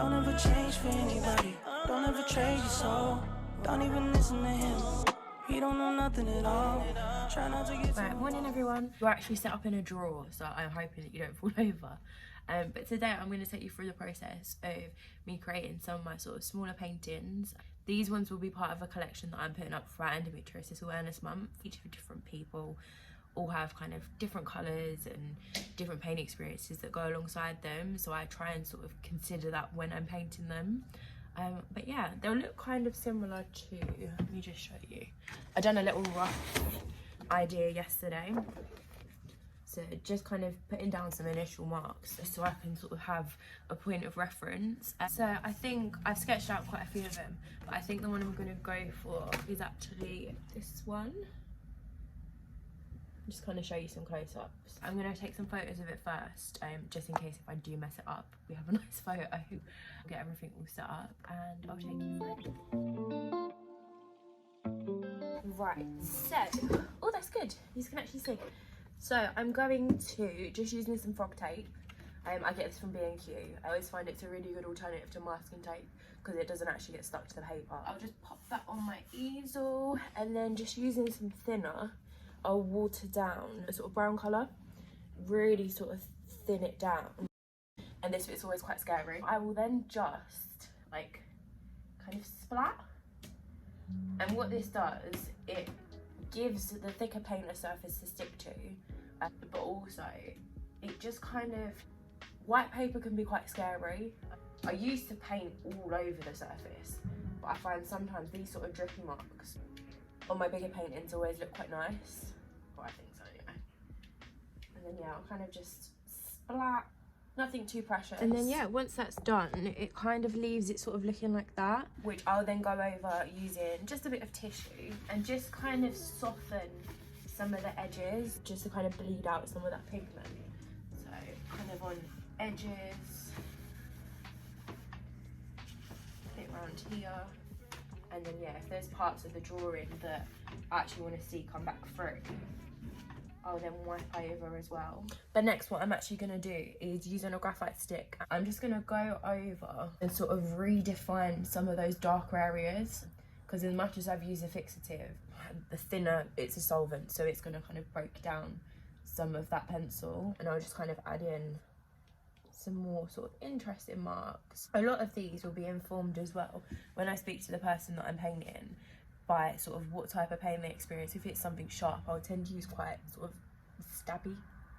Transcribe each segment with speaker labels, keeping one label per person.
Speaker 1: Don't ever change for anybody. Don't ever trade your soul. Don't even listen to him. He don't know nothing at all. Try not to get
Speaker 2: Right, morning everyone. We're actually set up in a drawer, so I'm hoping that you don't fall over. But today I'm going to take you through the process of me creating some of my sort of smaller paintings. These ones will be part of a collection that I'm putting up for our Endometriosis Awareness Month. Each of different people all have kind of different colours and different painting experiences that go alongside them, so I try and sort of consider that when I'm painting them. But yeah, they'll look kind of similar to, let me just show you. I done a little rough idea yesterday, so just kind of putting down some initial marks so I can sort of have a point of reference. So I think I've sketched out quite a few of them, but I think the one I'm going to go for is actually this one. Just kind of show you some close-ups. I'm going to take some photos of it first, just in case if I do mess it up, we have a nice photo. I'll get everything all set up and I'll take you through. Right, so, oh that's good, you can actually see. So I'm going to just using some frog tape. I get this from B&Q. I always find it's a really good alternative to masking tape because it doesn't actually get stuck to the paper. I'll just pop that on my easel and then just using some thinner, I'll water down a sort of brown colour, really sort of thin it down. And this bit's always quite scary. I will then just like kind of splat. And what this does, it gives the thicker paint a surface to stick to, but also it just kind of, white paper can be quite scary. I used to paint all over the surface, but I find sometimes these sort of drippy marks on my bigger paintings always look quite nice. Well, I think so anyway. And then yeah, I'll kind of just splat, nothing too precious. And then yeah, once that's done, it kind of leaves it sort of looking like that, which I'll then go over using just a bit of tissue and just kind of soften some of the edges, just to kind of bleed out some of that pigment. So kind of on edges, a bit around here. And then yeah, if there's parts of the drawing that I actually want to see come back through, I'll then wipe over as well. But next, what I'm actually going to do is using a graphite stick, I'm just going to go over and sort of redefine some of those darker areas, because as much as I've used a fixative, the thinner it's a solvent, so it's going to kind of break down some of that pencil, and I'll just kind of add in some more sort of interesting marks. A lot of these will be informed as well when I speak to the person that I'm painting by sort of what type of paint they experience. If it's something sharp, I'll tend to use quite sort of stabby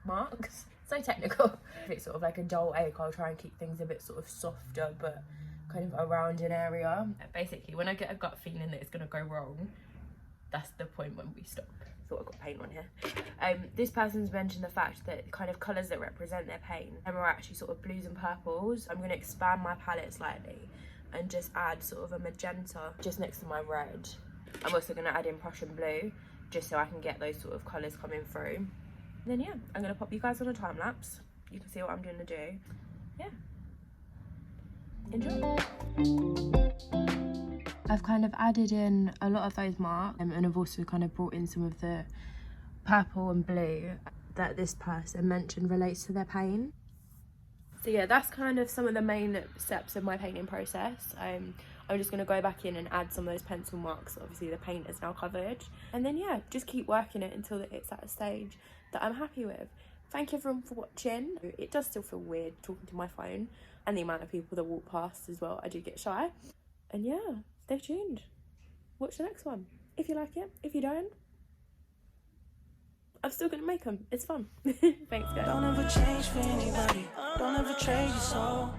Speaker 2: marks. So technical. If it's sort of like a dull ache, I'll try and keep things a bit sort of softer but kind of around an area. Basically, when I get a gut feeling that it's going to go wrong, that's the point when we stop. Thought I've got paint on here. This person's mentioned the fact that kind of colours that represent their pain are actually sort of blues and purples. I'm going to expand my palette slightly and just add sort of a magenta just next to my red. I'm also going to add in Prussian blue just so I can get those sort of colours coming through. And then yeah, I'm going to pop you guys on a time lapse. You can see what I'm going to do. Yeah. Enjoy. I've kind of added in a lot of those marks, and I've also kind of brought in some of the purple and blue that this person mentioned relates to their pain. So yeah, that's kind of some of the main steps of my painting process. I'm just going to go back in and add some of those pencil marks. Obviously the paint is now covered, and then yeah, just keep working it until it's at a stage that I'm happy with. Thank you everyone for watching. It does still feel weird talking to my phone, and the amount of people that walk past as well. I do get shy. And yeah, stay tuned. Watch the next one if you like it. If you don't, I'm still gonna make them. It's fun. Thanks guys.
Speaker 1: Don't ever change for anybody. Don't ever trade your soul.